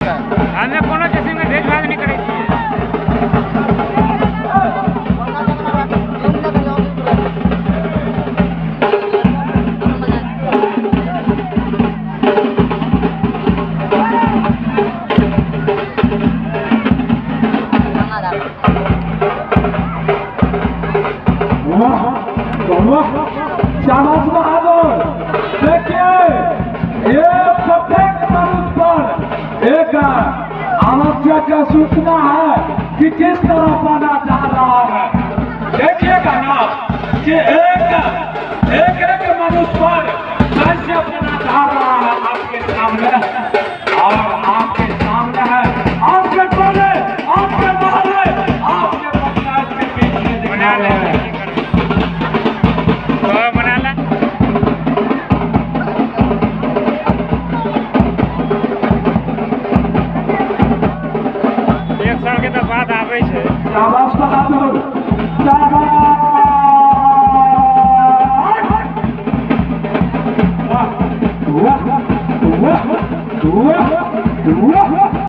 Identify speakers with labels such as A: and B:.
A: हमें कोनो किस्म के भेदभाव नहीं करे छियै।
B: शाबाश बहादुर। देखिए एक प्रत्येक मनुष्य पर एक आवश्यक सूचना है कि किस तरह पाना चाह रहा है। देखिएगा ना कि एक मनुष्य पर कैसे पाना चाह रहा है आपके सामने, और आपके सामने है आपके टोले, आपके मोहल्ले, आपके पंचायत के बीच में दिखा रहे हैं।
A: बात आवे छे।
B: शाबाश बहादुर, शाबाश। वाह वाह वाह वाह।